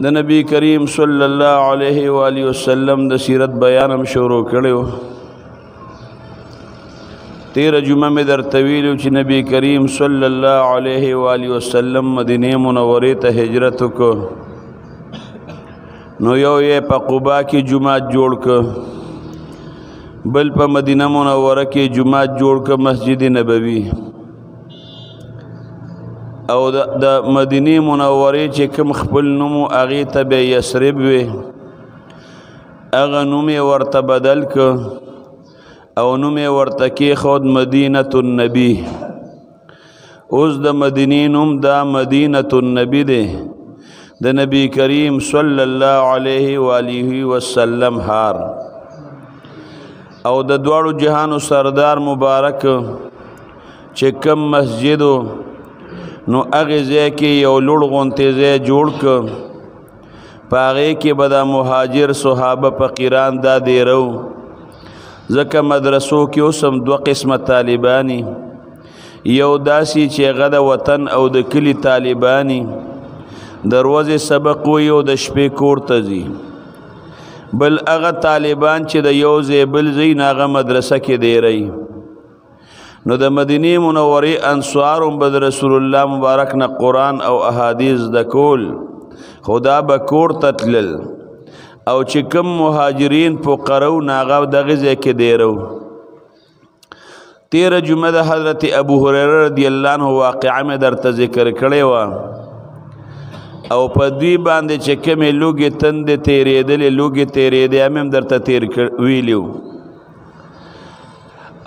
د نبی کریم صلی الله علیه و آله وسلم د سیرت بیانم شروع کړو. تیر جمعه می در طویل چې نبی کریم صلی الله علیه و آله وسلم مدینه منوره ته هجرت وکړ. نو یو یې په قباء کې جمعه جوړ کړ، بل په مدینه منوره کې جمعه جوړ کړ، مسجد نبوي. او د مدینه منوره چې کوم خپل نوم هغه ته به یثرب وي، هغه نوم ورته بدل ک او نوم ورته کې خود مدینه النبی. اوس د مدینه نوم دا مدینه النبی دی، د نبی کریم صلی الله علیه و آله وسلم هار. او د دوړو جهانو سردار مبارک چې کوم مسجدو نو هغه ځای کې یو لوړ غونتی ځای جوړ کړ، په هغې کې به د مهاجر صحابه فقیران دا دیرو. ځکه مدرسو کې اوس هم دوه قسمه طالبانی، یو داسې چې هغه د وطن او د کلي طالبانی، د ورځې سبق وایي او د شپې کور ته ځي. بل هغه طالبان چې د یو ځای بل ځای نه هغه مدرسه کې دیری. نو د مدینه منورې انصارو به د رسول الله مبارک نه قرآن او احادیث د کول، خدا به کور ته تلل. او چې کوم مهاجرین فقرو نه هغه دغه ځای کې دیرو. تیره جمعه د حضرت ابو هریره رضی الله عنه واقعه مې درته ذکر کړې وه، او په دوی باندې چې کومې لوږې تندې تېرېدلې، لوږې تېرېدې هم درته تېر ویلي وو.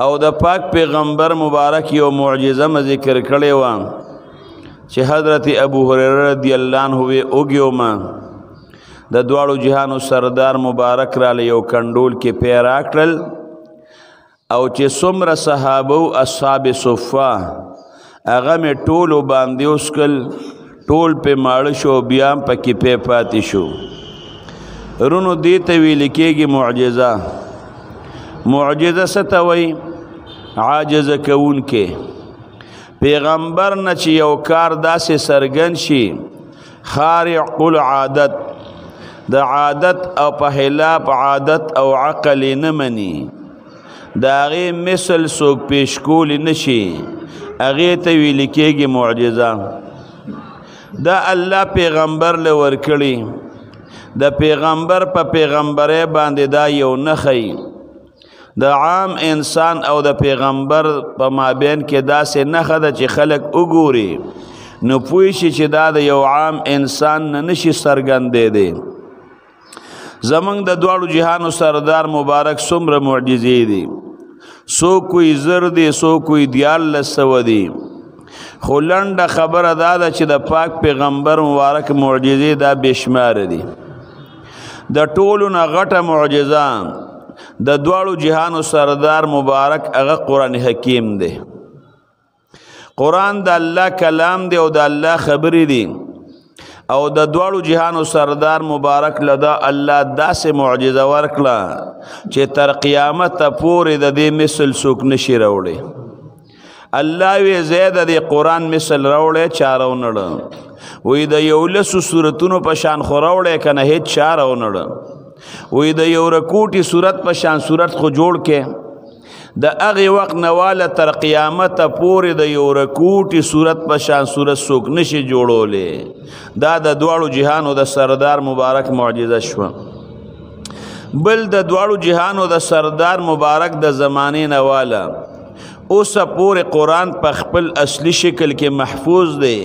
او د پاک پیغمبر مبارک یو معجزه م ذکر کړې وه چې حضرت ابو هریره رضی الله عنه وی اوږیومه د دواړو جهانو سردار مبارک راله یو کنډول کې پی راکړل، او چې څومره صحابه او اصحاب صفه هغه مې ټولو باندې وسکل، ټول پې ماړه شو، بیا هم پکې پی پاتې شو. رونو دې ته ویل کېږي معجزه. معجزه څه ته وایي؟ عاجزه کوونکې. پیغمبر نه چې یو کار داسې څرګند شي خارق العادت، د عادت او په خلاف عادت او عقل نه مني، د هغې مثل څوک پیش کولی نه شي، هغې ته ویل کېږي معجزه. دا الله پیغمبر له ورکړي، د پیغمبر په پیغمبرۍ باندې دا یو نښی. د عام انسان او د پیغمبر په مابین کې داسې نښه ده چې خلک وګوري نو پوه شي چې دا د یو عام انسان نه نشي څرګندېدی. زمونږ د دواړو جهانو سردار مبارک څومره معجزې دي، څوک کوئی زر دی، څوک کوئی 1400 دي، خو لنډه خبره دا ده چې د پاک پیغمبر مبارک معجزې دا بېشماره دي. د ټولو نه غټه معجزه د دواړو جهانو سردار مبارک هغه قرآن حکیم دی. قرآن د الله کلام دی او د الله خبرې دي، او د دواړو جهانو سردار مبارک لدا الله داسې معجزه ورکړه چې تر قیامت پورې د دې مثل څوک نشي راوړی. الله وی زید د قرآن مثل راوړی چا راونړه، وی د 11 سورتونو په شان خو راوړی که نه هېڅ چا راونړه. وی د یو رکوټي صورت په شان صورت خو جوړ کې، د هغې وخت نه واله تر قیامته پورې د یو رکوټي صورت په شان صورت څوک نشي جوړولی. دا د دواړو جهانو د سردار مبارک معجزه شوه. بل د دواړو جهانو د سردار مبارک د زمانې نه واله اوسه پورې قرآن په خپل اصلي شکل کې محفوظ دی،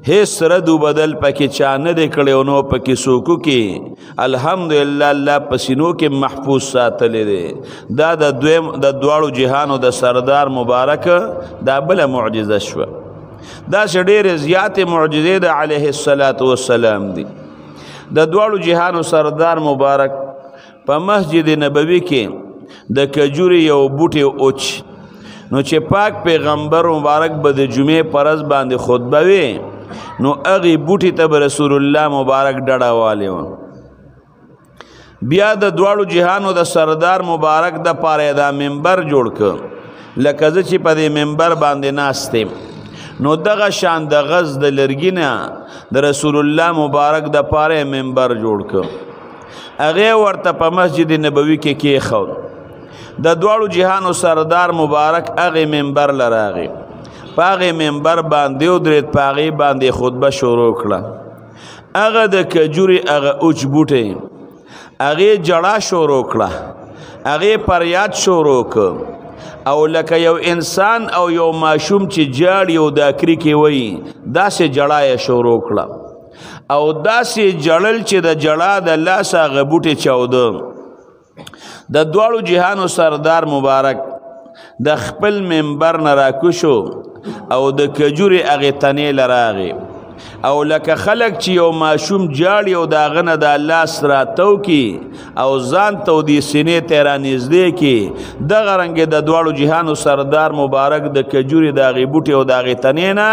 هیڅ رد و بدل پکې چا نه دی کړی او نو پکې څوک کې الحمدلله الله په سینو کې محفوظ ساتلی دی. دا د دواړو جهانو د سردار مبارک دا بله معجزه شوه. داسې ډېرې زیاتې معجزې د علیه السلام دي. د دواړو جهانو سردار مبارک په مسجد نبوي کې د کجوري یو بوټی اوچ، نو چې پاک پیغمبر مبارک به د جمعې په ورځ باندې خطبه وي نو هغې بوټي ته به رسول الله مبارک ډډه والی وه. بیا د دواړو جهانو د سردار مبارک دپاره دا منبر جوړ کړ، لکه زه چې په دې منبر باندې ناست یم، نو دغه شان د غز د لرګي نه د رسول الله مبارک د پاره منبر جوړ کړ هغه ورته په مسجد نبوي کې کېښود د دواړو جهانو سردار مبارک هغه منبر لراغي په هغه منبر باندې ودرېد په هغې باندې خطبه شروع کړه هغه د کجوري هغه اوچ بوټی هغې جړه شروع کړه هغې فریاد شروع کړ او لکه یو انسان او یو ماشوم چې جاړي او دا کرکې وایي داسې جړه یې شروع کړه او داسې جړل چې د جړه د لاسه هغه بوټې چاوده د دواړو جهانو سردار مبارک د خپل منبر نه راکوشو او د کجوري هغې تنې لراغې او لکه خلق چې یو ماشوم جاړي او د هغه نه د لاس راتو کی او ځان ته د سینې ته رانږدې کی دغه رنګې د دواړو جهانو سردار مبارک د کجوري د هغې بوټې او د هغې تنې نه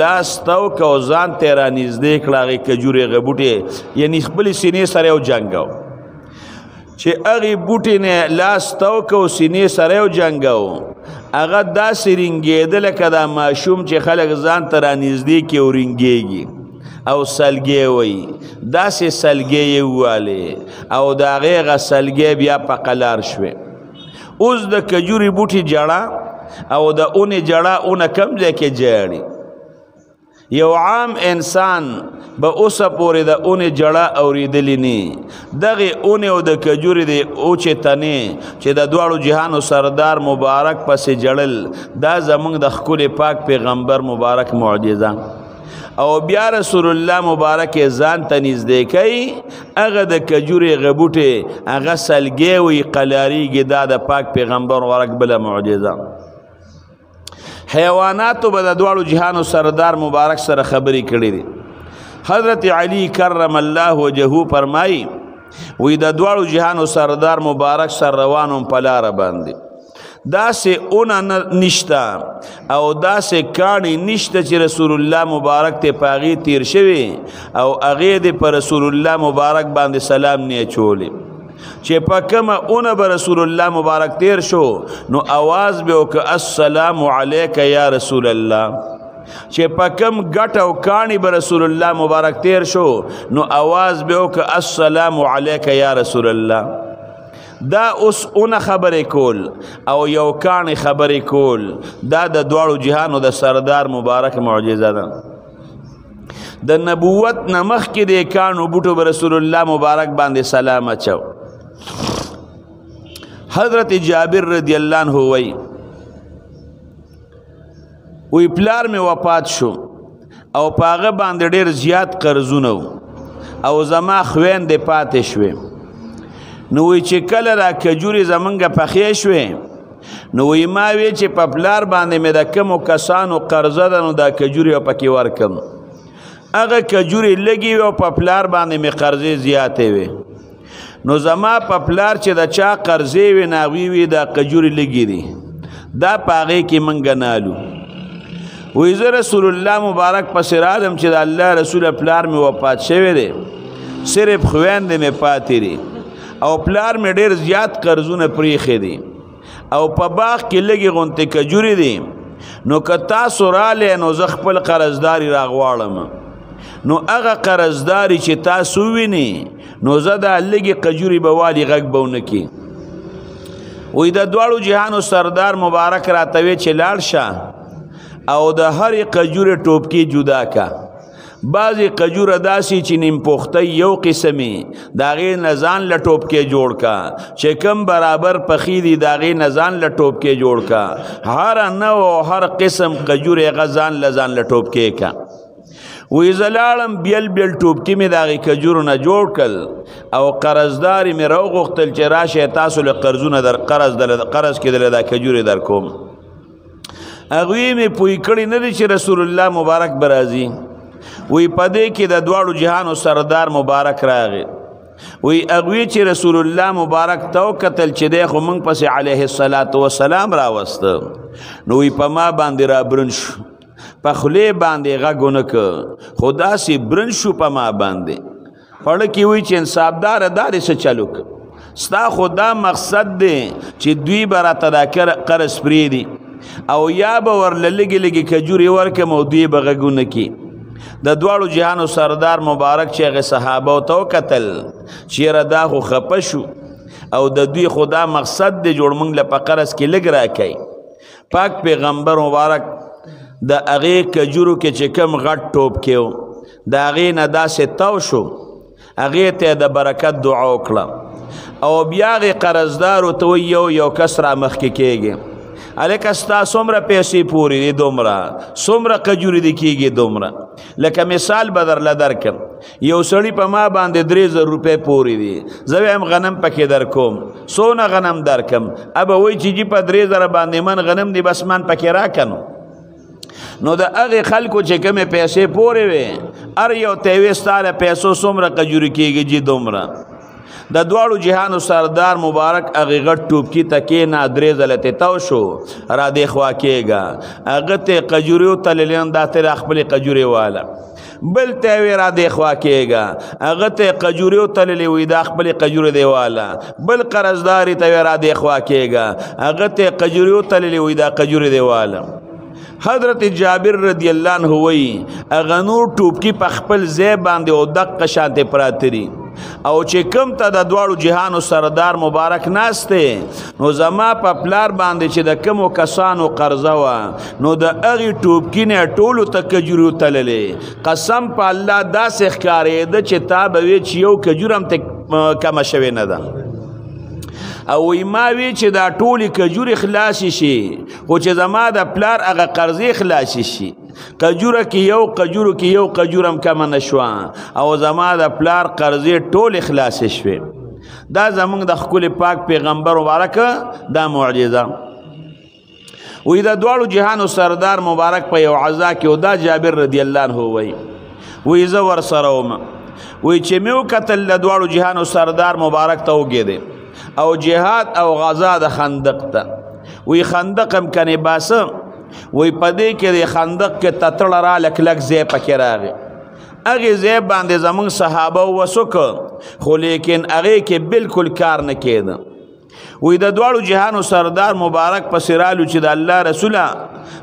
لاس تو که او ځان ته رانږدې کړه هغې کجوري هغه بوټې یعنې خپلې سینې سره یو جنګو چې هغې بوټې نه لاس تو که او سینې سره یو جنګو هغه داسې رنګېده لکه دا ماشوم چې خلک ځان ته رانږدې کړي او رنګېږي او سلګۍ وایي داسې سلګۍ یې ووالې او د هغې هغه سلګۍ بیا په قلار شوې اوس د کجوري بوټي جړه او د اونې جړه اونه کم ځای کې جاړي یو عام انسان به اوسه پورې د اونې جړه اورېدلې نه دغې اونې او د کجوري د اوچې تنې چې د دواړو جهانو سردار مبارک پسې جړل دا زموږ د ښکلي پاک پیغمبر مبارک معجزه او بیا رسول الله مبارک ځان ته نږدې کوي هغه د کجوري هغه بوټې هغه سلګۍ وي قلاریږي دا د پاک پیغمبر ورک بله معجزه حیواناتو به د دواړو جهانو سردار مبارک سره خبرې کړې دي حضرت علی کرم الله وجهه فرمایي وی د دواړو جهانو سردار مبارک سر روانم په لاره باندې داسې اونه نشته او داسې کاڼي نشته چې رسول الله مبارک ته په هغې تیر شوي او هغې دې په رسول الله مبارک باندې سلام نه اچولی چې په کومه اونه به رسول الله مبارک تیر شو نو آواز به وکړه السلام علیک یا رسول الله چې په کوم ګټ او کاڼي به رسول الله مبارک تیر شو نو آواز به وکړه السلام علیک یا رسول الله دا اوس اونه خبرې کول او یو کاڼي خبرې کول دا د دواړو جهانو د سردار مبارک معجزه ده د نبوت نه مخکې د کاڼو بوټو به رسول الله مبارک باندې سلام اچو حضرت جابر رضی اللہ عنہ وی پلار میں وفات شو او پاغه باندې ډیر زیات قرضونه او زما خويندې پاتې شوې نو وی چې کله را کجوري زمونږه پخې شوې نو وی ما وی چې په پلار باندې مې د کومو کسانو قرضه ده نو دا کجوري پکې ورکم هغه کجوري لګي او په پلار باندې مې قرضې زیاتې وي نو زما په پلار چې د چا قرضې وي ناغوی وي دا کجوري لګي دي دا په هغې کې موږ نالو وی زه رسول الله مبارک پسې رالم چې د الله رسول پلار مې وفات شوی دی صرف خویندې مې پاتې دي او پلار مې ډېر زیات قرضونه پریښې دي او په باغ کې لږې غونتې کجوري دي نو که تاسو رالی نو زه خپل قرضداري راغواړم نو هغه قرضداري چې تاسو ویني نو زه دا لږې کجوري به والي غږ به ونه کړي وی د دواړو جهانو سردار مبارک راته وی چې لاړ شه او د هرې کجورې ټوپکې جدا کا بعضې کجوره داسې چې نیم پختی یو قسمې د هغې نه ځان له ټوپکې جوړ کا چې کم برابر پخې دي د هغې نه ځان له ټوپکې جوړ کا هر نوع او هر قسم کجورې هغه ځان له ټوپکې کا وی زلاړم بیل بیل ټوپکی مې د هغې کجورو نه جوړ کړل او قرضداري مې راوغوښتل چې راشئ تاسو له قرضونه در قرض کې دله دا کجورې در کوم هغوی مې پوی کړي نه دي چې رسول الله مبارک به راځي وی په دې کې د دواړو جهانو سردار مبارک راغی وی هغوی چې رسول الله مبارک ته وکتل چې دی خو موږ پسې علیه الصلاة وسلام راوسته نو وی په ما باندې رابرن شو په خولې باندې غږ ونه که خو داسې برن شو په ما باندې پړه کې وی چې انصافداره دارې څه چلو که ستا خو دا مقصد دی چې دوی به راته دا قرض پرېږدي او یا به ورله لږې لږې کجورې ورکړم او دوی به غږونه کړي د دواړو جهانو سردار مبارک چې هغې صحابه ته وکتل چې یاره دا خو خفه شو او د دوی خو دا مقصد دی جوړ موږ له په قرض کې لږ راکوي پاک پیغمبر مبارک د هغې کجورو کې چې کوم غټ ټوپ کې د هغې نه داسې تاو شو هغې ته د برکت دعا وکړه او بیا هغې قرضدارو ته وایي یو کس را مخکې کېږي هلکه ستا څومره پیسې پورې دي دومره څومره کجورې دي کېږي دومره لکه مثال به درله درکم یو سړي په ما باندې 3000 روپۍ پورې دي زه وایم غنم پکې در کوم څونه غنم درکم ابه وایي چې جي په 3000 باندې من غنم دی بس من پکې راکنو نو د هغې خلکو چې کومې پیسې پورې وې هر یو ته یې وې ستا له پیسو څومره کجورې کېږي جي دومره د دواړو جهانو سردار مبارک هغې غټ ټوپکي ته کېنه 3 ځله ته تاو شو را دې خوا کېږه هغه ته کجورې وتللې دا ته را خپلې کجورې واله بل ته یې وې را دې خوا کېږه هغه ته کجورې وتللې وي دا خپلې کجورې دی واله بل قرضدار ته یې را دې خوا کېږه هغه ته کجورې وتللې وي دا کجورې دی واله حضرت جابر رضی الله عنه وایي هغه نور ټوپکي په خپل ځای باندې او دقه شانتې پراته دي او چې کوم ته د دواړو جهانو سردار مبارک ناسته نو زما په پلار باندې چې د کومو کسانو قرضه وه نو د هغې ټوپکي نه ټولو ته کجورې وتللې قسم په الله داسې ښکارېده چې تا به وې چې یو کجور هم ته کمه شوې نه ده او وی ما وی چې دا ټولې کجورې خلاصې شي خو چې زما د پلار هغه قرضې خلاصې شي کجوره کې یو کجور هم کمه نه شوه او زما د پلار قرضې ټولې خلاصې شوې دا زموږ د ښکلي پاک پیغمبر مبارک دا معجزه وی د دواړو جهانو سردار مبارک په یو عزا کې او دا جابر رضی الله عنه وی زه ورسره وم وی چې مې وکتل د دواړو جهانو سردار مبارک ته وګېدې او جهاد او غزا د خندق ته وی خندق هم کنې باسه وی په دې کې د خندق کې تتړه را لک ځای پکې راغی هغې ځای باندې زموږ صحابه وسوکه خو لیکن هغې کې بالکل کار نه کېده وی د دواړو جهانو سردار مبارک پسې رالو چې د الله رسوله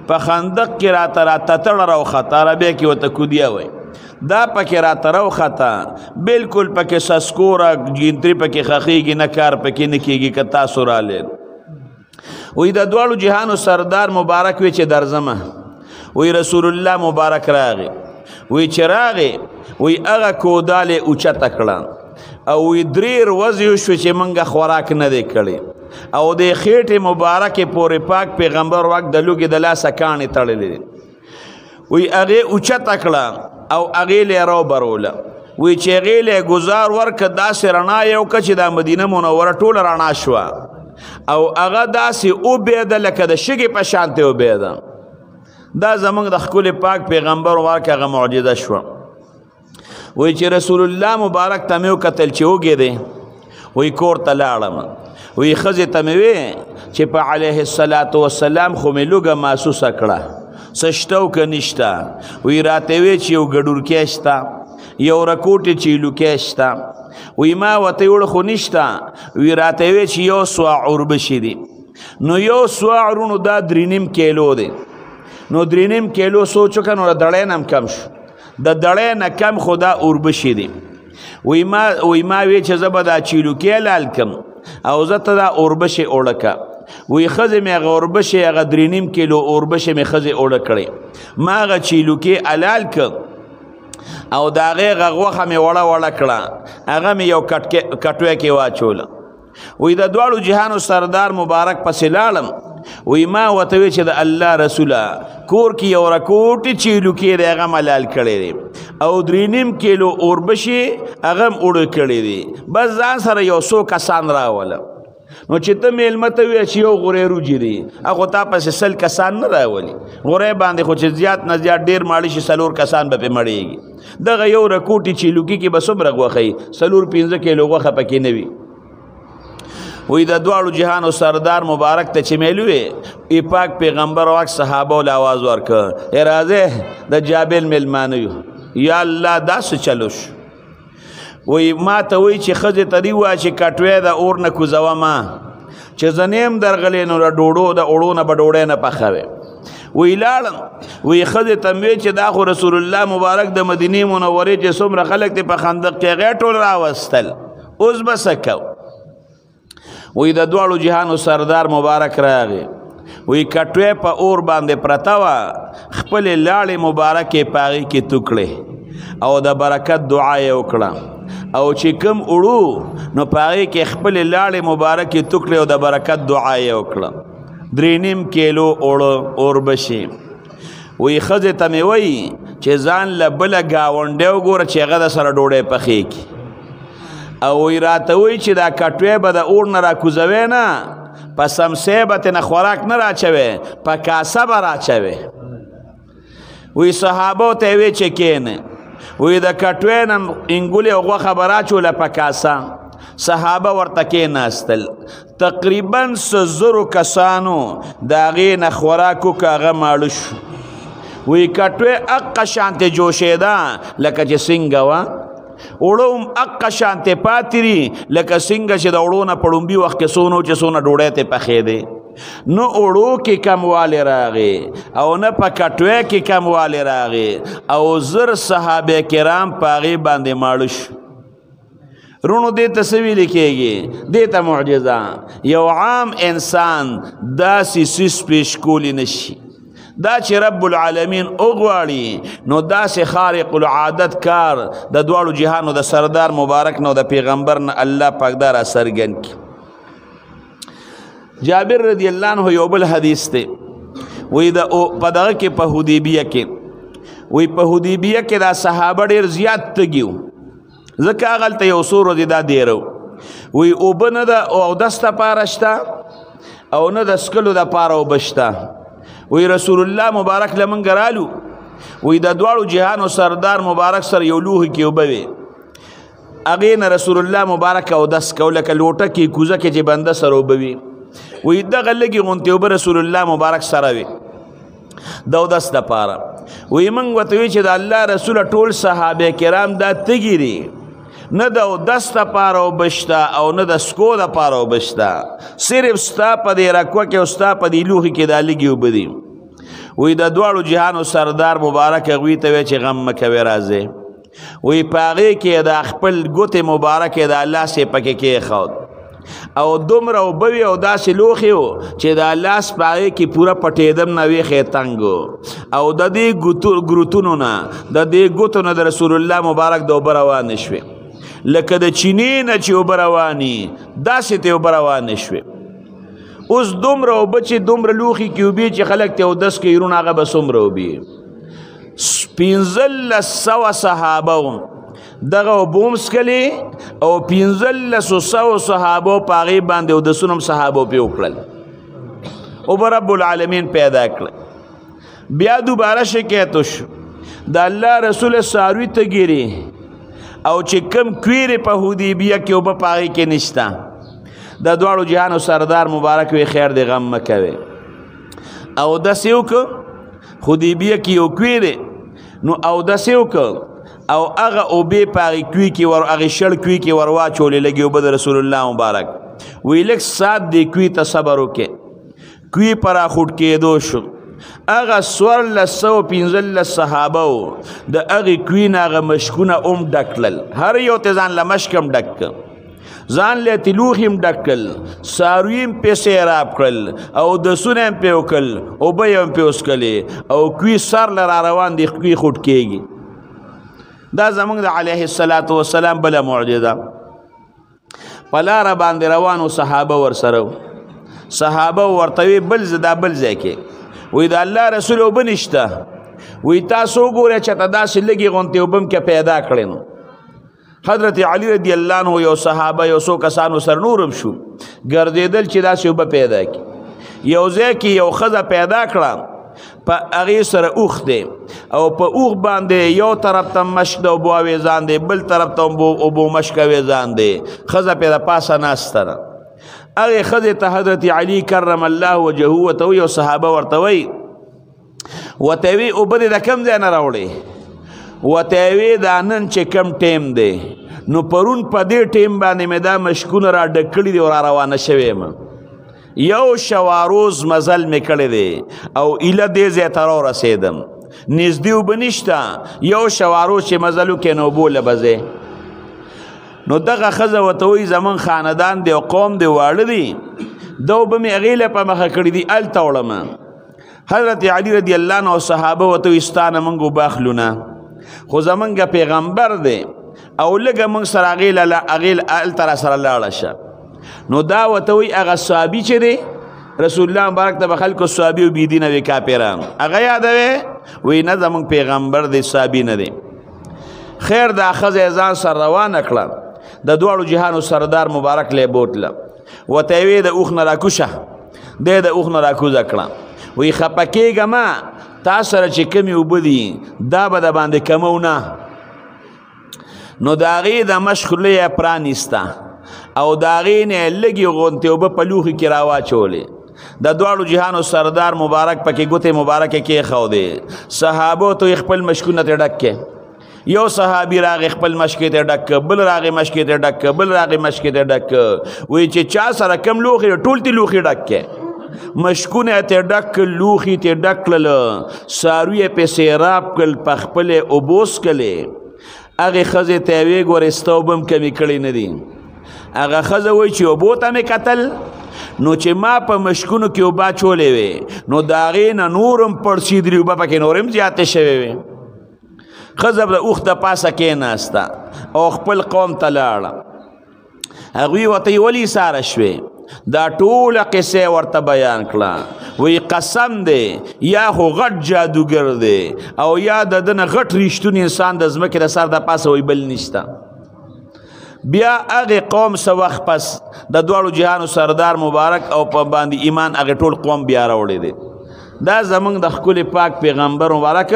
په خندق کې راته را تتړه راوخته عربۍ کې ورته کودیه وی دا پکې راته راوخته بالکل پکې سسکوره جینتري پکې خخېږي نه کار پکې نه کېږي که تاسو رالید وی د دواړو جهانو سردار مبارک وی چې درځمه وی رسول الله مبارک راغی وی چې راغی وی هغه کودالې اوچته کړه او وی 3 ورځې وشوې چې موږ خوراک نه دی کړی او د خېټې مبارکې پورې پاک پیغمبر واک د لوږې د لاسه کاڼې تړلې وی هغې اوچته کړه او هغې له راوبروله وی چې هغې له ګزار ورکه داسې رڼا یې وکړه چې دا مدینه منوره ټوله رڼا شوه او هغه داسې وبېده لکه د شګې په شانتې وبېده دا زموږ د ښکلي پاک پیغمبر مبارک هغه معجزه شوه وی چې رسول الله مبارک ته مې وکتل چې وګېدې وی کور ته لاړم وی ښځې ته مې وې چې په علیه الصلاة والسلام خو مې لوږه محسوسه کړه څه شته او که نشته وی راته وې چې یو ګډورکی شته یو رکوټې چیلوکی شته وی ما ورته وړه خو نشته وی راته وې چې یو سوع اوربشې دي نو یو سوع ورونو دا 3.5 کیلو دی نو 3.5 کیلو سوچ وکړه نو د دړی نه هم کم شو د دړی نه کم خو دا اوربشې دي وی ما وی چې زه به دا چیلوکی لال کم او زه ته دا اوربشې اوړه وی ښځې مې هغه اوربشې هغه 3.5 کیلو اوربشې مې ښځې اوړه کړې ما هغه چیلوکې حلال کړ او د هغې هغه غوښه مې وړه کړه هغه مې یو کټوی کې واچوله وی د دواړو جهانو سردار مبارک پسې لاړم وی ما ورته وی چې د الله رسوله کور کې یو رکوټې چیلوکې دی هغه م حلال کړی دی او 3.5 کیلو اوربشې هغه م اوړه کړی دی بس ځان سره یو څو کسان راوله نو چې ته میلمه ته وی چې یو غوری روجي دی هغه تا پسې 100 کسان نه راولي غوری باندې خو چې زیات نه زیات ډېر ماړه شي 4 کسان به پې مړېږي دغه یو رکوټې چیلوکي کې به څومره غوښه 4-5 کیلو غوښه پکې نه وي وی د دواړو جهانو سردار مبارک ته چې میلو وی پاک پیغمبر واک صحابه ول آواز ورکړه ای راځه د جابر میلمانه یو یا الله دا څه چلوش وی ما ته وی چې ښځې ته دې ووایه چې کټوی د اور نه کوزوه ما چې زنیم درغلی نو ډوډو د اوړو نه به ډوډۍ نه پخوي وی لاړم وی ښځې ته مې چې دا خو رسول الله مبارک د مدینې منورې چې څومره خلک دې په خندق کې هغې ټول راوستل اوس به څه کوو وی د دواړو جهانو سردار مبارک راغی وی کټوې په اور باندې پرته وه خپلې لاړې مبارکې په هغې کې تو کړې او د برکت دعا یې وکړه او چې کوم اړو نو په هغې کې خپلې لاړې مبارکې تو کړې او د برکت دعا یې وکړه 3.5 کیلو اوربشي وی ښځې ته مې وایي چې ځان له بله ګاونډی وګوره چې هغه د سره ډوډۍ پخې او وی راته وایي چې دا کټوې به د اور نه راکوزوې نه په سمسې به ترنه خوراک نه راچوې په کاسه به راچوې وی صحابو ته یې وی چې کښېنه وی د کټوې نه انګولې او غوښه به راچوله په کاسه صحابه ورته کېناستل تقریبا 100 کسانو د هغې نه خوراک وکړه هغه ماړه شو وی کټوې اقه شانتې جوشېده لکه چې څنګه وه اوړه هم اقه شانتې پاتې دي لکه څنګه چې د اوړو نه په ړومبي وخت کې څونه چې څونه ډوډۍ ترې پخېدې نو اوړو کې کموالی راغی او نه په کټوې کې کموالی راغی او زر صحابه کرام په هغې باندې ماړه شو رونو دې ته څه ویلې کېږي دې ته معجزه یو عام انسان داسې څیز پیش کولی نشي دا چې رب العالمین وغواړي نو داسې خارق العادت کار د دواړو جهانو د سردار مبارک نه او د پیغمبر نه الله پاک دا را څرګند کړي جابر رضی الله عنه یو بل حدیث دی وی په دغه کې په حدیبیه کې وی په حدیبیه کې دا صحابه ډېر زیات تږي وو ځکه هغلته یو څو ورځې دا دیره وی اوبه نه ده اودس دپاره شته او نه د څښلو دپاره اوبه شته وی رسول الله مبارک له موږ رالو وی د دواړو جهانو سردار مبارک سره یو لوښي کې اوبه وې هغې نه رسول الله مبارک اودس کو لکه لوټه کې کوزه کې چې بنده سره اوبه وي وی دغه لږې غونتې اوبه رسول الله مبارک سره وې د اودس دپاره وی موږ ورته وی چې د الله رسول ټول صحابه کرام دا تږي دي نه د اودس دپاره اوبه شته او نه د څکو دپاره اوبه شته صرف ستا په دې رکوه کې او ستا په دې لوښي کې دا لږې اوبه دي وی د دواړو جهانو سردار مبارک هغوی ته وی چې غم مه کوې راځئ وی په هغې کې د خپل ګوتې مبارکې د الله سې پکې کېښود او دومره اوبه وي او داسې لوښي و چې د لاس په هغې کې پوره پټېدم نه ویښې تنګ او د دې ګروتونو نه د دې ګوتو نه د رسول الله مبارک د اوبه روانې شوې لکه د چینې نه چې اوبه روانې داسې ته اوبه روانې شوې اوس دومره اوبه چې دومره لوښي کې اوبې چې خلک ته اودس کوي رونه هغه به څومره اوبې 1500 صحابه دغه اوبه هم څښلې او 1500 صحابو په هغې باندې اودسونه هم صحابو پې وکړل اوبه رب العالمین پیدا کړل بیا دوباره شکایت وشو د الله رسول څاروي ته ګیري او چې کم کویرې په حدیبیه کې اوبه په هغې کې نشته د دواړو جهانو سردار مبارک وی خیر دی غم مه کوې اودس یې وکړه حدیبیه کې یو کویرې نو اودس یې وکړه او هغه اوبې په هغې کوي کې هغې شړ کوي کې ور واچولې لږې اوبه د رسول الله مبارک وی لږ سات دې کوي ته صبر وکړې کوي په راخوټ کېدو شو هغه 1415 صحابه و د هغې کوي نه هغه مشکونه هم ډک کړل هر یو ته ځان له مشک هم ډک کړ ځان له یې لوښي هم ډک کړل څاروي هم پې سیراب کړل اودسونه هم پې وکړل اوبه یې هم پې وڅښلې او کوي سر له را روان دي کوي خوټ کېږي دا زمونږ د علیه الصلاة والسلام بله معجزه په لاره باندې روانو صحابه ورسره صحابه ورته وی بل دا بل ځای کې وی د الله رسول اوبه نشته وی تاسو وګورئ چې ته داسې لږې غوندې اوبه هم که پیدا کړې نو حضرت علی رضی الله عنه یو صحابه یو څو کسانو سره نورم شو ګرځېدل چې داسې اوبه پیدا کړي یو ځای کې یو ښځه پیدا کړه په هغې سره اوښ دی او په اوښ باندې یو طرف ته مشک د اوبو اویزان دی بل طرف ته اوبو مشک اویزان دی ښځه پې د پاسه ناسته ده هغې ښځې ته حضرت علی کرم الله وجهه ورته یو صحابه ورته وی ورته وی اوبه دې د کوم ځای نه راوړې ورته وی دا نن چې کم ټیم دی نو پرون په دې ټیم باندې مې دا مشکونه را ډک کړي دي او را روانه شوې یم یو شواروز مزل می کړی دی او ایله دې ځای ته رارسېدم نږدې اوبه نشته یو شواروز چې مزل وکړي نو اوبو له به نو دغه ښځه ورته وایي زمونږ خاندان دی او قوم دی واړه دي دا اوبه مې هغې له په مخه کړي دي هلته وړمه حضرت علی رضی الله عنه او صحابه ورته وایي ستا نه موږ اوبه اخلو نه خو زمونږ پیغمبر دی او لږه موږ سره هغې هلته را سره لاړه شه نو دا ورته وایي هغه صحابي چې دی رسول الله مبارک ته به خلکو صحابي او بېدینه وي کافران هغه یادوې وایي نه زمونږ پیغمبر دی صحابي نه دی خیر دا ښځه ځان سره روانه کړه د دواړو جهانو سردار مبارک لی بوتله ورته یې ویې د اوښ نه راکوشه دی د اوښ نه راکوزه کړه وایي خفه کېږه مه تا سره چې کمې اوبه دي دا به د باندې کمو نه نو د هغې د مشک خوله یې پرانیسته او د هغې نه یې لږې غونتې اوبه په لوښي کې راواچولې د دواړو جهانو سردار مبارک پکې ګوتې مبارکې کېښودې صحابو ته یې خپل مشکونه ترې ډک کړې یو صحابي راغی خپل مشکې ته ډک بل راغی مشکې ته ډک بل راغی مشکې ته ډک وایي چې چا سره کم لوښي ټول ته لوښي ډک کړې مشکونه ته ډک لوښي ته ډک کړل څاروي یې پې سیراب کړل په خپلې اوبه وڅښلې هغې ښځې ته یې ویې ګورې ستا اوبه هم کمې کړې نه دي هغه ښځه وایي چې اوبو ته مې کتل نو چې ما په مشکونو کې اوبه اچولې وې نو د هغې نه نور هم پړسېدلي اوبه پکې نور هم زیاتې شوې وې ښځه د اوښ د پاسه کېناسته او خپل قوم ته لاړه هغوی ورته یې ولې ایساره شوې دا ټوله قصه ورته بیان کړه وی قسم دی یا خو غټ جادوګر دی او یا د ده نه غټ ریښتون انسان د ځمکې د سر د پاسه وی بل نشته بیا هغې قوم څه وخت پس د دواړو جهانو سردار مبارک او په باندې ایمان هغې ټول قوم بیا راوړی دی دا زمونږ د ښکلي پاک پیغمبر مبارک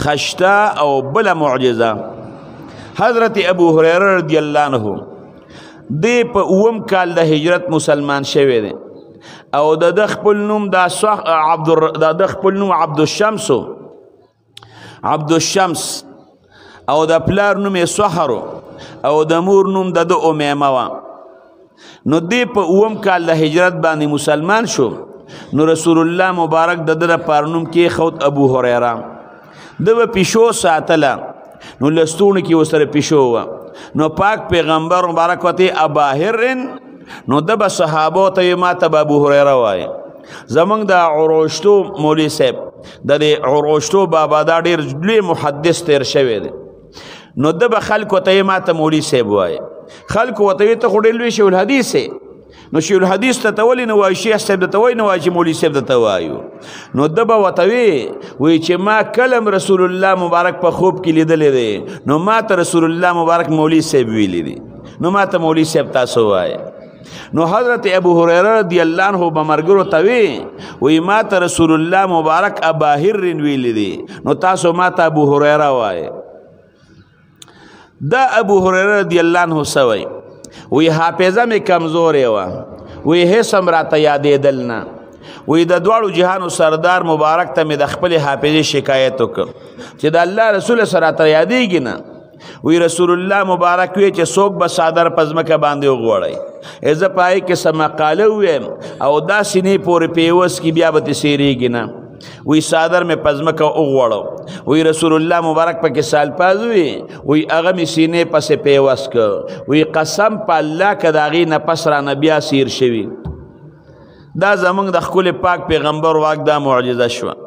خشته او بله معجزه حضرت ابو هریره رضی الله عنه دی په اووم کال د هجرت مسلمان شوی دی او د ده خپل نوم د خپل نوم عبدالشمس او د پلار نوم یې سحر او د مور نوم د ده امیمه وه نو دی په اووم کال د هجرت باندې مسلمان شو نو رسول الله مبارک د ده لپاره نوم کېښود ابو هریره ده به پیشو ساتله نو لستوڼو کې ورسره پیشو وه نو پاک پیغمبر مبارک ورته ابا هرن نو د به صحابو ته یې ما ته به ابو هریره وایه زمونږ د عروشتو مولوي صاحب د دې عروشتو بابا دا ډېر لوی محدث تیر شوی دی نو د به خلکو ته یې ما ته مولوي صاحب وایه خلکو ورته وایي ته خو ډېر لوی شیخ الحدیث یې نو شیخ الحدیث ته ولې نه وایي شیخ صاحب درته وایي نه وایي چې مولوي صاحب درته وایو نو ده به ورته وایي چې ما کلم رسول الله مبارک په خوب کې لیدلی دی نو ما ته رسول الله مبارک مولوي صاحب ویلی دی نو ما ته مولوي صاحب تاسو وایه نو حضرت ابو هریره رضی الله عنه به ملګرو ته وایي ما ته رسول الله مبارک ابا هرن ویلی دی نو تاسو ما ته ابو هریره وایه دا ابو هریره رضی الله عنه څه وایي وی حافظه می کمزوری وه وی هیڅ هم راته یادېدل نه وی د دواړو جهانو سردار مبارک ته مې د خپلې حافظې شکایت وکړ چې د الله رسول سره راته یادېږي نه وی رسول الله مبارک وی چې څوک به څادر په ځمکه باندې وغوړی زه په هغې کې څه مقاله وویم او دا سینې پورې پیوس کې بیا به ترې سیریږي نه وی څادر مې په ځمکه وغوړو وی رسول الله مبارک پکې سالپاز وي وی هغه مې سینې پسې پیوس که وی قسم په الله که د هغې نه پس رانه بیا سیر شوي دا زمونږ د ښکلي پاک پیغمبر واک دا معجزه شوه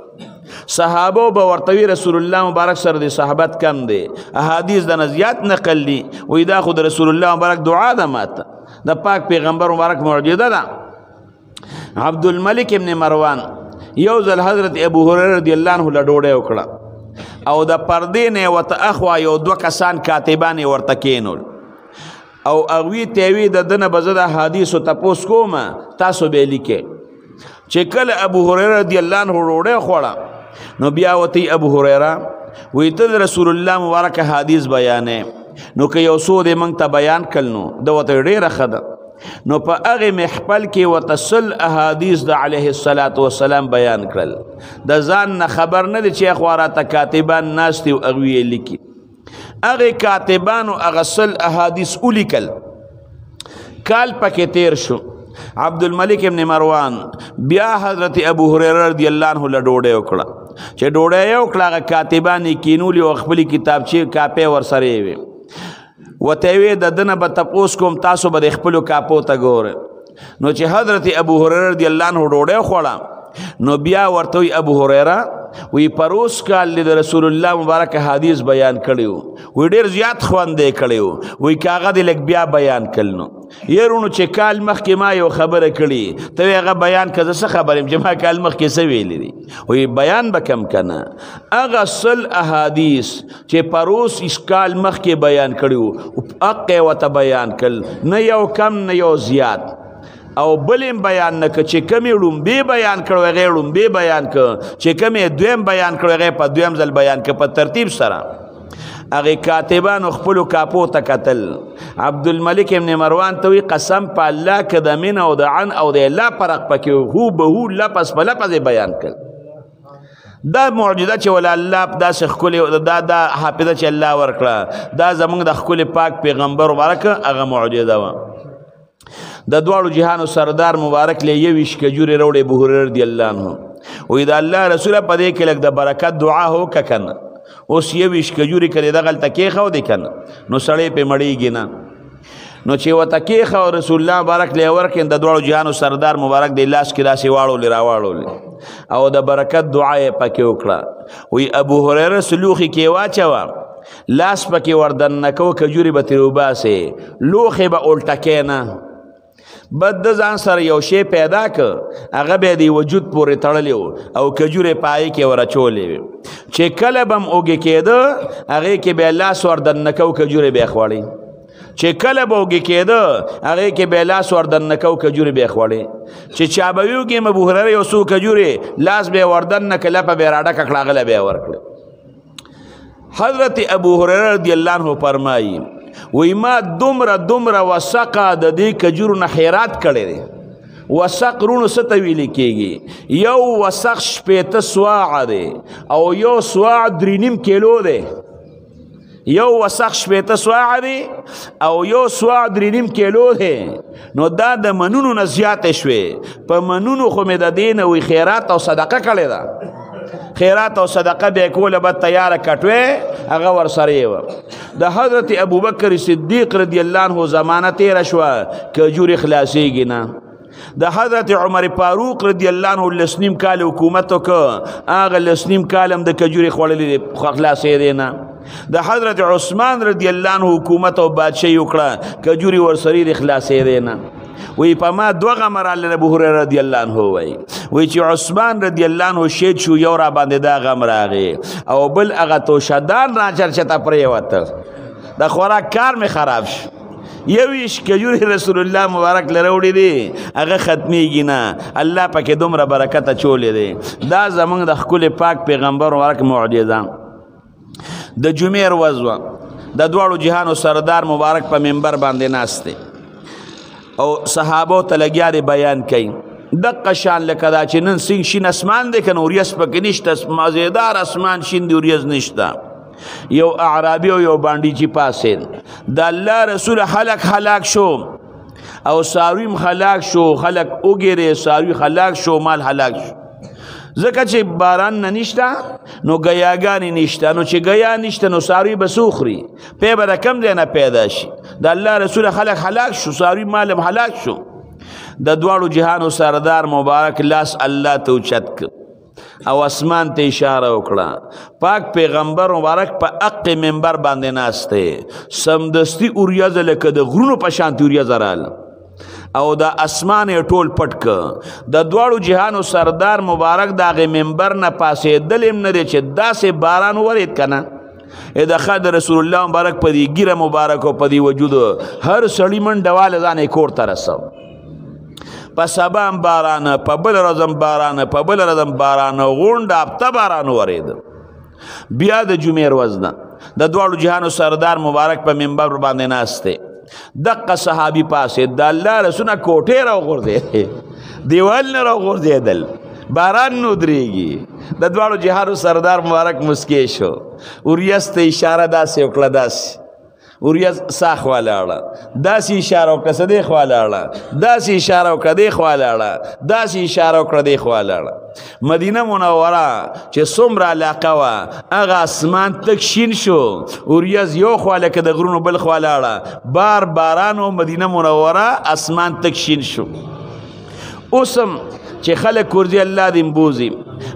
صحابو به ورته وي رسول الله مبارک سره د صحابت کم دی احادیث د نه زیات نقل دي وی دا خو د رسول الله مبارک دعا ده ماته د پاک پیغمبر مبارک معجزه ده عبدالملک ابن مروان یو ځل حضرت ابو هریره رضی الله عنه له ډوډۍ وکړه او د پردې نه ورته اخوا یو دوه کسان کاتبان یې ورته کېنول او هغوی ته یې وي د ده نه به زه د احادیثو تپوس کوم تاسو به یې لیکئ چې کله ابو هریره رضی الله عنه ډوډۍ خوړه نو بیا ورته ابو هریره وایي ته د رسول الله مبارک حدیث بیانې نو که یو څو دې موږ ته بیان کړل نو ده ورته ډېره ښه ده نو په هغې محفل کې ورته سل احادیث د علیه الصلاة والسلام بیان کړل د ځان نه خبر نه دی چې اخوا راته کاتبان ناست دي او هغوی یې لیکي هغې کاتبانو هغه سل احادیث ولیکل کال پکې تیر شو عبدالملک ابن مروان بیا حضرت ابو هريره رضی الله عنه له ډوډۍ وکړه چې ډوډۍ یې وکړه هغه کاتبان یې کینولي او خپلې کتابچې کاپۍ ورسره یې وې ورته یې وې د ده نه به تپوس کوم تاسو به د خپلو کاپو ته ګورئ نو چې حضرت ابو هريره رضی الله عنه ډوډۍ وخوړه نو بیا ورته وی ابو هريره وی پروس کال د رسول الله مبارک حدیث بیان کړیو وی ډیر زیات خواندې کړیو وی کاغه د لګ بیا بیان کړنو یرونو چې کال مخکې ما یو خبره کړي ته هغه بیان کړه څه خبرم چې ما کال مخکې څه ویلې دي وی بیان بکم کنه هغه سل احادیث چې پروس اس کال مخکې بیان کړیو اقه وت بیان کړ نه یو کم نه یو زیات او بلیم بیان نه که چې کمی لومبی بیان کړو هغه لومبی بیان ک چې کمی دویم بیان کړو هغه په دویم ځل بیان ک په ترتیب سره هغه کاتبان خپل کاپو ته قتل عبدالملک ابن مروان ته قسم په الله ک د من او د عن او د الله فرق پکې هو به هو لپس په لپس بیان کړ دا معجزه چې ول الله دا خپل دا حافظه چې الله ورکړه دا زمونږ د خپل پاک پیغمبر مبارک هغه معجزه و د دوالو جهانو سردار مبارک له یویش کجوري وروړي ابو هريره رضی الله عنه وې دا الله رسول په دې کې لګ د برکت دعا هو کنه اوس یویش کجوري کړي د غلطه کې خو دې کنه نو سړې په مړیږي نه نو چې وته کې خو رسول الله مبارک له ورکې د دوالو جهانو سردار مبارک د لاس کې داسې واړو لراواړو او د برکت دعا یې پکې وکړه وې ابو هريره سلوخي کې واچوا لاس پکې وردن نکو کجوري به تروباسه لوخه به الټکې نه بد د ځان سره یو شی پیدا ک هغه به دی وجود پورې تړلی او کجورې پای کې ورچولې چې کله بم اوږې کېده هغې کې به لاس وردن نکو کجورې به خوړې چې کله به اوږې کېده هغې کې به لاس وردن نکو کجورې به خوړې چې چا به ویوږې ابو هريره یو څو کجورې لاس به وردن نه کله په به راډکه کړه هغه به ورکړه حضرت ابو هريره رضی الله عنه فرمایي وی ما دومره وسقه د دې کجورو نه خیرات کړی دی وسق رونو څه ته ویل کېږي یو وسق شپېته سواعه دی او یو سواع 3.5 کیلو دی یو وسق شپېته سواعه دی او یو سواع 3.5 کیلو دی نو دا د منونو نه زیاتې شوې په منونو خو مې د دې نه وی خیرات او صدقه کړې ده خیرات او صدقه به کوله به تیار کټوي هغه ورسره و د حضرت ابوبکر صدیق رضی الله عنه زمانه تیر شو کجوري خلاصيږي نه د حضرت عمر فاروق رضی الله عنه لسنیم کال حکومت وکړ هغه لسنیم کالم د کجوري خوړلې خلاصې دی نه د حضرت عثمان رضی الله عنه حکومت او بادشاہي وکړه کجوري ورسره خلاصې دی نه وی په ما دوغه مراله ابو هريره رضی الله عنه وی چې عثمان رضی الله عنه شهید شو یو را باندې دا غم راغی او بل هغه تو شدان را چرچته پرې وته د خوراک کار می خراب شو یویش کجوري رسول الله مبارک لروړي دي هغه ختميږي نه الله پکې دومره برکت چولې دي دا زمونږ د خپل پاک پیغمبر مبارک معجزه د جمعې ورځ د دوالو جهانو سردار مبارک په منبر باندې ناشته او صحابو ته لګیا دي بیان کوي دقه شان لکه دا چې نن سین شین اسمان دی که نوریس پکې نشته مزیدار اسمان شین دی وریځ نشته یو اعرابي او یو باندې چې پاسین د الله رسول هلاک شو او سارویم هلاک شو خلق وګره ساروی هلاک شو مال هلاک شو ځکه چې باران نه نشته نو غیاګانی نشته نو چې غیا نشته نو ساروی بسوخري په به کم دی نه پیدا شي د الله رسول خلق هلاک شو ساروی مالم هلاک شو د دوالو جهانو سردار مبارک لاس الله ته اوچت او اسمان ته اشاره وکړه پاک پیغمبر مبارک په حق منبر باندې ناشته سمدستی اوریاز لکه د غرونو په شان اوریاز رااله او دا اسمان ټول پټک د دوالو جهانو سردار مبارک داغه منبر نه پاسې دلم نه چې داسې باران ورید کنه اذا خد رسول الله مبارک په دی ګیره مبارک او په دی وجود هر سړی من ډواله ځانې کور ته رسو په سبا باران په بل رزم باران په بل رزم باران غونډه اپته باران ورید بیا د جمعې ورځ د دوالو جهانو سردار مبارک په منبر باندې ناشته دقه صحابي پاسه د الله رسول کوټه راو غورځي دیوال نه راو غورځیدل باران نو درېږي د دوالو جهانو سردار مبارک مسکی شو اوریست اشاره داسې وکړه داسې وریځ سا خوا لاړه داسې اشاره وکړه څه دې خوا لاړه داسې اشاره وکړه دې خوا لاړه داسې اشاره وکړه دې خوا لاړه مدینه منوره چې څومره علاقه وه هغه اسمان تک شین شو وریځ یو خوا لکه د غرونو بل خوا لاړه باران و مدینه منوره اسمان تک شین شو اوسم چې خلک کورځي الله دې بوزي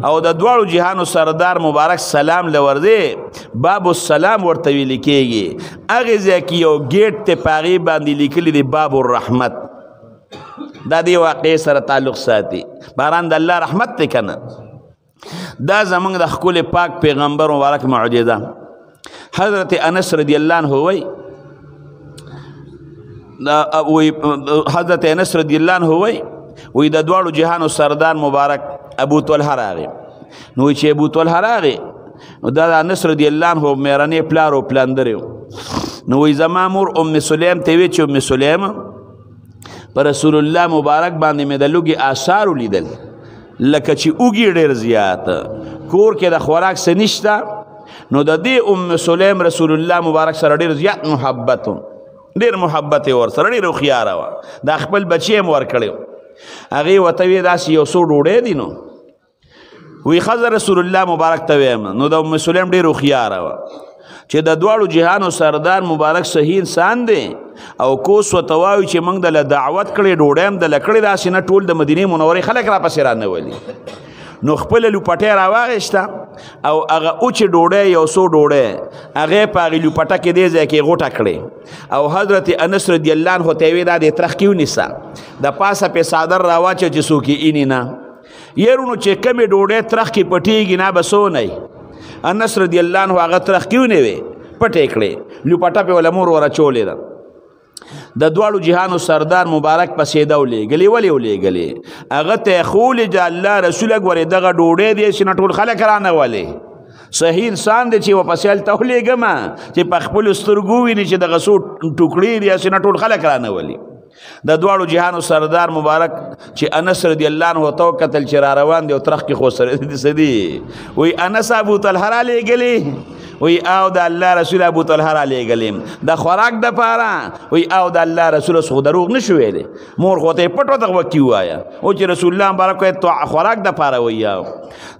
او د دواړو جهانو سردار مبارک سلام لورځي باب السلام ورته ویل کېږي هغې ځای کې یو ګیټ ته په هغې باندې لیکلي دی باب الرحمت دا دې واقعې سره تعلق ساتي باران د الله رحمت دی که نه دا زمونږ د ښکلي پاک پیغمبر مبارک معجزه حضرت انس رضی الله عنه وی حضرت انس رضی الله عنه وی د دواړو جهانو سردار مبارک ابو طلحه راغی نو چې ابو طلحه راغی نو دا د انس رضی الله عنه میرنې پلار او پلندر نو وی زما مور ام سلیم ته وی چې ام سلیم پر رسول الله مبارک باندې مې د لوګي آثار ولیدل لکه چې اوږي ډېر زیات کور کې د خوراک څه نشته نو د دې ام سلیم رسول الله مبارک سره ډېر زیات محبت ډېر محبت یې ورسره ډېر هوښیاره وه دا خپل بچی هم ورکړی هغې ورته ویې داسې یو څو ډوډۍ دي نو وی ښځه رسول الله مبارک ته ویم نو د ام سلیم ډېر هوښیاره وه چې د دواړو جهانو سردار مبارک صحیح انسان دی او کوس ورته وایو چې موږ دله دعوت کړې ډوډۍ هم دله کړې داسې نه ټول د مدینې منورې خلک راپسې رانولي نو خپله لوپټۍ راواغېسته او هغه اوچې ډوډۍ یو څو ډوډۍ هغې په هغې لوپټه کې دې ځای کې غوټه کړې او حضرت انس رضی الله عنه ته یې ویې دا دې ترخ کې ونیسه د پاسه پې څادر راواچوه چې څوک یې اینې نه یرونو چې کمې ډوډۍ ترخ کې پټېږي نه به څونه انس رضی الله عنه هغه ترخ کې ونیوې پټې کړې لوپټه پې وله مور ورچولې ده د دواړو جهانو سردار مبارک پسې ده ولېږلې ولې ولېږلې هغه ته یې ښولې چې الله رسوله ګورې دغه ډوډۍ دی چې نه ټول خلک رانولې صحیح انسان دی چې ورپسې هلته ولېږمه چې په خپلو سترګو ویني چې دغه څو ټوکړې دي چې نه ټول خلک رانولي د دواړو جهانو سردار مبارک چې انس رضی الله عنه ته وکتل چې را روان دی او ترخ کې خو سره دي څه دي وایي انس ابو طلحه رالېږلې وی او د الله رسول ابو طلحه را لېږلیم د خوراک دپاره وی او د الله رسول خو دروغ نه شو ویلی مور خو ته یې پټ ورته وکي ووایه او چې رسول الله مبارک وایي تو خوراک دپاره ویاو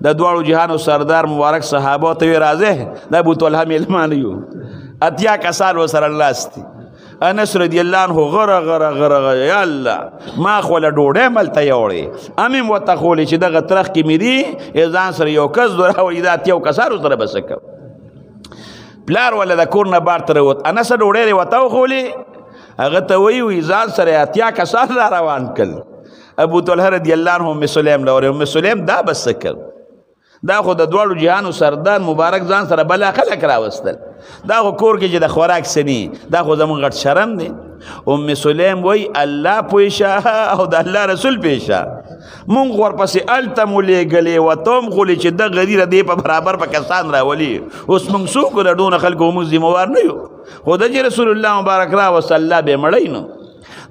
د دواړو جهانو سردار مبارک صحابو ته وی راځئ د ابو طلحه میلمانه یو اتیا کسان ورسره ناست دي انس رضی الله عنه غره غره غره یا الله ما خو له ډوډۍ ملته یوړې امیم ورته ښولې چې دغه ترخ کې مې دي ځان سره یو کس دوراوایي دا اتیاو کسانو سره به څه کوم پلار ولا د کور نه بار تر وت انس ډوډۍ دې ورته وښولې هغه ته وایي ځان سره اتیا کسان را روان کړل ابو طلحه رضی الله عنه ام سلیم لورې ام سلیم دا به څه کوم دا خو د دواړو جهانو سردار مبارک ځان سره بلا خلک راوستل دا خو کور کې چې د خوراک سني دا خو زموږ غټ شرم دی ام سلیم وایي الله پویشه او د الله رسول پیشه مونږ ورپسې هلته مو لېږلې وته هم خولې چې دغه غریره دې په برابر پاکستان راولي اوس مونږ څوک د ډونه خلکو موږ ذموار نه یو خو د چې رسول الله مبارک راوست الله به مړی نو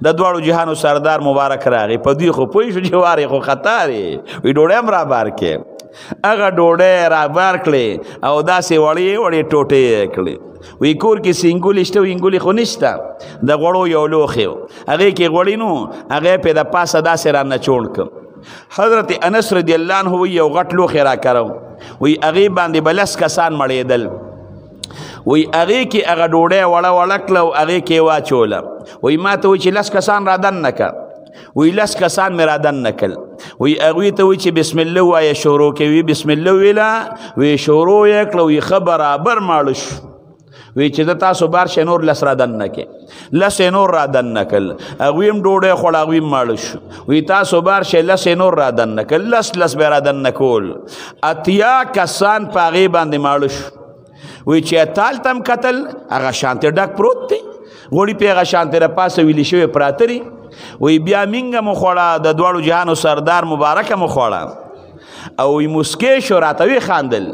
د دواړو جهانو سردار مبارک راغی په دوی خو پوه شو چې وارې خو خطا دی وایي ډوډۍ هم رابار کې هغه ډوډۍ رابار کړې او داسې وړې وړې ټوټې یې کړې وی کور کې سینګولې شته وینګولې خو نشته د غوړو یو لوښی و هغې کې غوړي نو هغې پې د پاسه داسې رانه چوڼ کړم حضرت انس رضی الله عنه وی یو غټ لوښی راکړو وی هغې باندې به لس کسان مړېدل وی هغې کې هغه ډوډۍ وړه وړه کړه او هغې کې یې واچوله وی ما ته وی چې لس کسان را دننه کړه وی لس کسان مې را دننه کړل وی هغوی ته وی چې بسم الله وایه شروع کوي بسم الله ویله وی شروع یې کړه وی ښه برابر ماړه شو وی چې د تاسو بار شی نور لس را دننه کې لس یې نور را دننه کړل هغوی هم ډوډۍ خوړه هغوی هم ماړه شو وی تاسو بار شی لس یې نور را دننه کړل لس به را دننه کول اتیا کسان په هغې باندې ماړه شو وی چې اتال تم کتل هغه شانتې ډک پروت دی غوړي پې هغه شانتې را پاسه ویلي شوې پراته دي وی بیا مینګه مو خوړه د دواړو جهانو سردار مبارکه مو خوړه او وی مسکې شو راته وی خاندل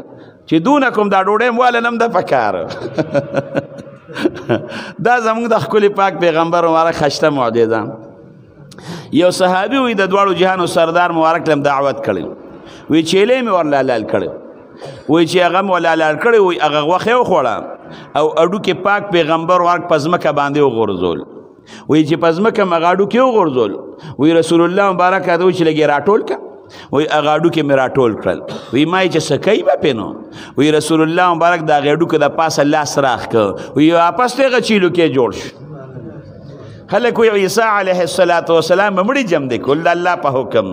چې دونه کوم دا ډوډۍ م واله نم ده پکار دا زموږ د ښکلي پاک پیغمبر مبارک خشته معجزه یو صحابي وی د دواړو جهانو سردار مبارک لم دعوت کړی وی چیلې مې ورله حلال کړی وی چې هغه م ورله حلال کړی وی هغه غوښې وخوړه او اډو کې پاک پیغمبر ورک پزمکه باندې وغورځول وی چې پزمکه مغاډو کې وغورځول وی رسول الله مبارک ته وی چې لګي راټول کا وی اغاډو کې مې راټول کړل وی ما چې سکای به پینو وی رسول الله مبارک دا غاډو کې د پاسه لاس راخ ک وی واپس ته غچیلو کې جوړ شو خلک وی عیسی علیه السلام مړي جمع دي کول د الله په حکم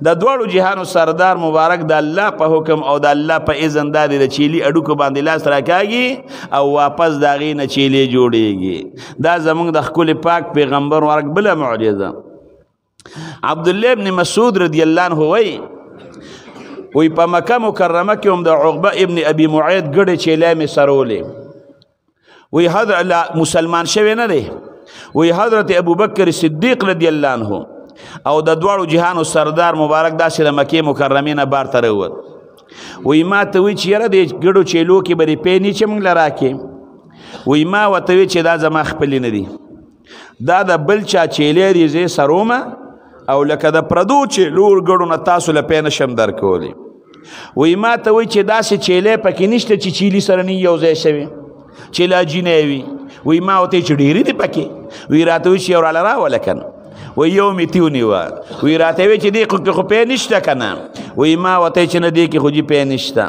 د دوړو جهانو سردار مبارک د الله په حکم او د الله په اذن د چيلي اډو کو باندې لاس راکاږي او واپس دا غي نه چيلي جوړيږي دا زمونږ د خپل پاک پیغمبر ورک بل معجزه عبد الله ابن مسعود رضی الله عنه وی په مکه مکرمه کې هم د عقبه ابن ابي معيط ګډه چيلې می سرولې وی حضرت مسلمان شوی نه دی وی حضرت ابو بکر صدیق رضی الله عنه او د دوړو جهانو سردار مبارک داسې د مکه مکرمه نه بار تر ووت وی ما ته وی چې یاره د ګډو چيلو کې بری پېنی چې موږ لراکې وی ما وته وی چې دا زما خپل نه دی دا د بل چا چيلې دی زه سرومه او لکه د پردو چې لور ګړو نه تاسو له پېنه شم درکولی وی ما ته وی چې داسې چیلې پکې نشته چې چیلي سره نه یو ځای شوي چیلا جینې وي وی ما ورته چې ډېرې دي پکې وی راته وی چې یو راله راوله کنه وی یو مې تې ونیوه وی راته وی چې دې کې خو پې نشته که نه وی ما ورته چې نه دې کې خو جي پې نشته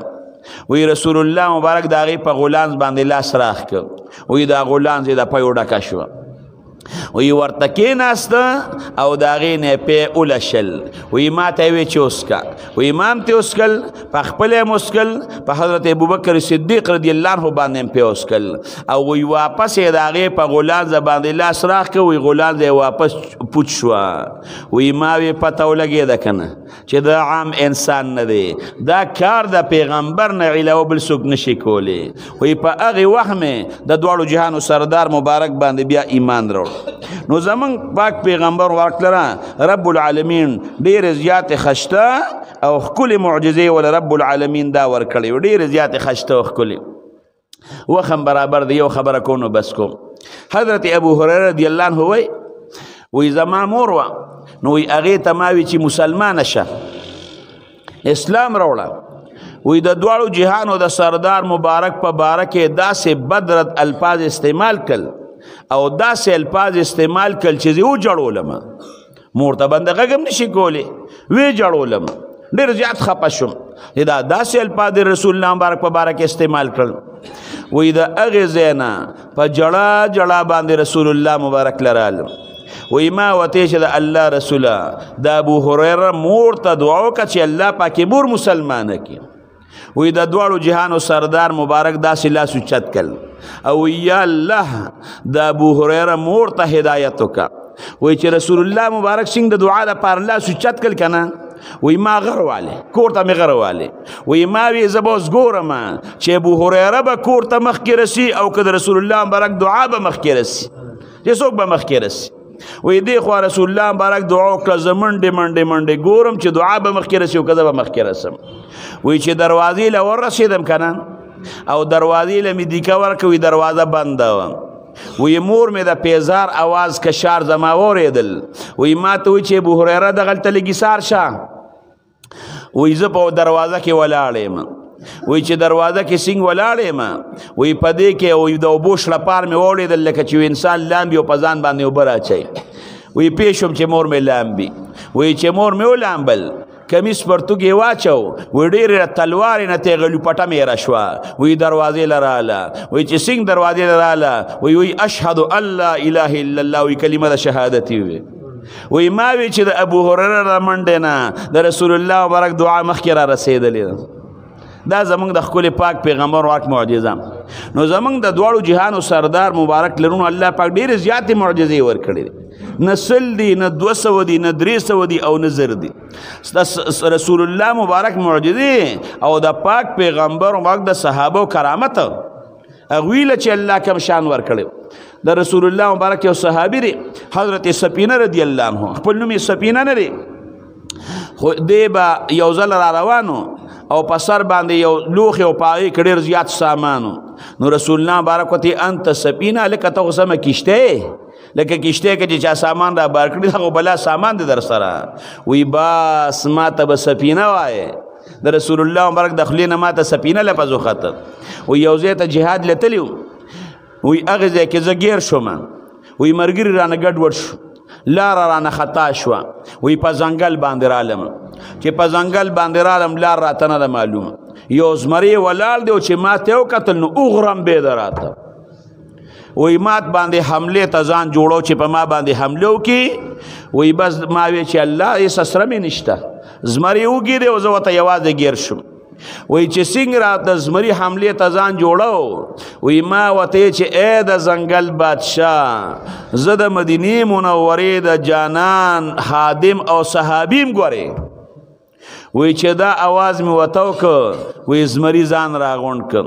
وی رسول الله مبارک د هغې په غولانځ باندې لاس راخ کړ وی دا غولانځ یې د پیو ډکه شوه وی ورته کېناسته او د هغې نه پې اولشل وی ما ته یې وی چې وسکه وی ما هم ترې وسکل په خپله یې وسکل په حضرت ابوبکر صدیق رضی الله عنه باندې هم پې وسکل او وی واپس یې د هغې په غولانځه باندې لاس راخ که وی غولانځه یې واپس پوچ شوه وی ما وی پته ولګېده که نه چې دا عام انسان نه دی دا کار د پیغمبر نه علاوه بل څوک نشي کولی وی په هغې وخت مې د دواړو جهانو سردار مبارک باندې بیا ایمان راوړ نو زمون پاک پیغمبر ورکلره رب العالمین ډیر زیات خشته او خپل معجزې ول رب العالمین دا ورکړي ډیر زیات خشته او خپل وخم برابر دی یو خبره کوو بس کو حضرت ابو هريره رضی الله عنه وی زما مور وا نو وی هغه تماوي چې مسلمان شه اسلام راوړه وی د دوړو جهانو د سردار مبارک په بارکه داسې بدرت الفاظ استعمال کړ او داسې الفاظ استعمال کړ چې زه وجړولم مور ته بنده غږم نشي کولی وی جړولم ډېر زیات خفه شوم دا داسې الفاظ رسول الله مبارک په بارکه استعمال کړل وی د هغې ځای نه په جړه جړه باندې رسول الله مبارک لرالم وی ما وته چې د الله رسوله د ابو هريره مور ته دعا وکړه چې الله پاکې مور مسلمانه کړي وی د دوړو جهانو سردار مبارک داسې لاس اوچت کړ او یا الله د ابو هريره مور ته هدایت وکړه وی چې رسول الله مبارک څنګه د دعا لپاره لاس اوچت کړ که نه وی ما غرواله کور ته مې غرواله وی ما وی زه به اوس ګورم چې ابو هريره به کور ته مخکې رسي او که د رسول الله مبارک دعا به مخکې رسي چې څوک به مخکې رسي وی دی خو رسول الله مبارک دعا وکړه زه منډې منډې ګورم چې دعا به مخکې رسي او که زه به مخکې رسم وی چې دروازې له ورسېدم که نه او دروازې له مې دیکه ورکوي دروازه بنده وه وی مور مې د پیزار اواز کشار زما واورېدل وی ما ته وی چې ابو هريره دغلته لږ ایسار شه وی زه په دروازه کې ولاړ یم وی چې دروازه کې څنګه ولاړ یم وی په دې کې وی د اوبو شړپار مې واورېدل لکه چې انسان لامبي او په ځان باندې اوبه راچوي وی پوه شوم چې مور مې لامبي وی چې مور مې ولامبل کمیس پرتوګې واچو وی ډېرې تلوارې نه تېغه لوپټه مې را شوه وی دروازې له راله وی چې څنګه دروازې له راله وی اشهد ان لا اله الا الله وی کلمه د شهادتي وی وی ما وی چې د ابو هريره را منډې نه د رسول الله مبارک دعا مخکې را رسېدلې دا زمونږ د خپل پاک پیغمبر ورک معجزه نو زمونږ د دواړو جهانو سردار مبارک لرونو الله پاک ډېرې زیاتې معجزې ورکړي دي نه 100 دي نه 200 دي نه 300 دي او نه زر دي رسول الله مبارک معجزې او د پاک پیغمبر مبارک د صحابه کرامت هغوی له چې الله کم شان ورکړي د رسول الله مبارک یو صحابي دی حضرت سفینه رضی الله عنه خپل نوم یې سفینه نه دی خو دی به یو ځل را روانو او په سر باندې یو لوښ او په هغې کې ډېر زیات سامانو نو رسول الله مبارک ورته انت سفینه لکه ته خو سمه کشته لکه کشته کې چې چا سامان را بار کړي هغه بلا سامان دی در سره وی بس ما ته به سفینه وایې د رسول الله مبارک د خولې نه ما ته سفینه لفظ وخته وی یو ځای ته جهاد له تلي وی هغه ځای کې زه ګیر شوم وی ملګري رانه ګډوډ شو لاره رانه خطا شوه وی په ځنګل باندې رالم چې په ځنګل باندې رالم لار راته نه ده معلومه یو زمری ولاړ دی چې ما ته وکتل نو اوغرمبېده راته وی مات باندې حملې ته ځان جوړو چې په ما باندې حمله وکړي وی بس ما وی چې الله هېڅ سره مې نشته زمری وګېرې او زه ورته یوازې ګیر شوم وی چې څنګه راته زمری حملې ته ځان جوړو وی ما ورته چې ای د ځنګل بادشاه زه د مدینې منورې د جانان خادم او صحابیم ګورې وی چې دا اواز مې ورته وکړ وی زمري ځان راغونډ کړ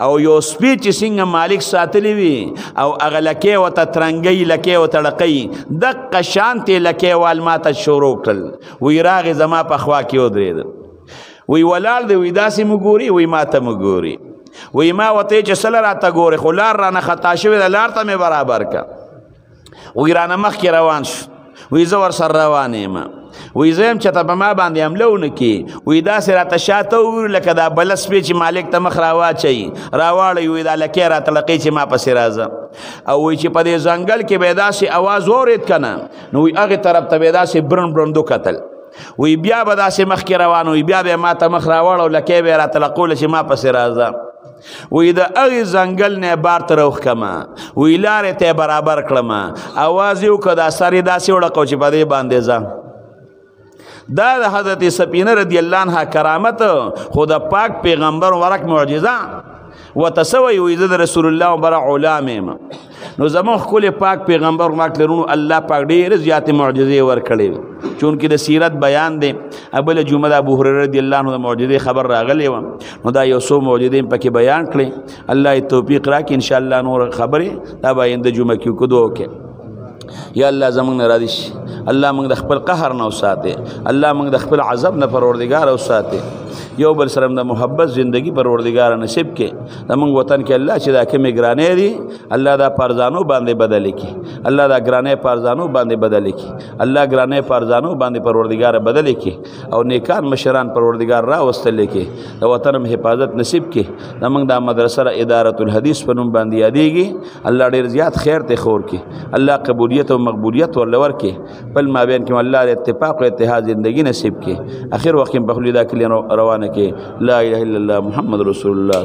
او یو سپی چې څنګه مالک ساتلی وي او هغه لکۍ ورته ترنګۍ لکۍ ورته ړقۍ دقه شانتې لکۍ وال ما ته شروع کړل وی راغې زما په خوا کې ودرېده وی ولاړ دی وی داسې مو ګوري وی ما ته مو ګوري وی ما ورته چې سله راته ګورې خو لار رانه خطا شوې ده لار ته مې برابر که وی رانه مخکې روان شو وی زه ورسره روان یم وی زه یم چې ته په ما باندې حمله ونه کړي وی داسې راته شاته وګوري لکه دا بله سپی چې مالک ته مخ راواچوي راواړوي وی دا لکۍ راته لقۍ چې ما پسې راځه او وی چې په دې ځنګل کې به یې داسې اواز واورېد که نه نو وی هغې طرف ته به یې داسې برن برند وکتل وی بیا به داسې مخکې روان وی بیا به یې ما ته مخ راواړو لکۍ به یې راته لقوله چې ما پسې راځه وی د هغې ځنګل نه بار ته راوښکمه وی لارې ته یې برابر کړمه اواز یې وکړه دا سر یې داسې وړقو چې په دې باندې ځه دا د حضرت سفینه رضی الله عنها کرامت خو د پاک پیغمبر ورک معجزه ورته څه وایي وایي زه د رسول الله مبارک غلام یم نو زموږ ښکلی پاک پیغمبر ورک لرونو الله پاک ډېرې زیاتې معجزې ورکړې چونکې د سیرت بیان دی بله جمعه د ابو هریره رضی الله عنه د معجزې خبر راغلی وه نو دا یو څو معجزې پکې بیان کړې الله یې توفیق راکړي انشاءالله نور خبرې دا به آینده جمعه کې وکړو وکړي یا الله زمونږ نه راضي شي الله موږ د خپل قهر نه وساتې الله موږ د خپل عذاب نه پروردګار وساتې یو بل سره د محبت زندگی پروردګار نصیب کې زمونږ وطن کې الله چې دا کومې ګرانې دي الله دا پارزانو باندې بدل کړي الله دا ګرانې پارزانو باندې بدل کړي الله ګرانې پارزانو باندې پروردګار بدل کړي او نیکان مشران پروردګار راوستل کړي د وطن حفاظت نصیب کړي زمونږ دا مدرسه اداره الحدیث په نوم باندې یادېږي الله ډېر زیات خیر ته خور کړي الله قبولیت او مقبولیت ورله ورکړي بل مابین کې الله اتفاق او اتحاد زندگی نصیب کړي اخر وخت په خپل دا کلی روانه کې لا اله الا الله محمد رسول الله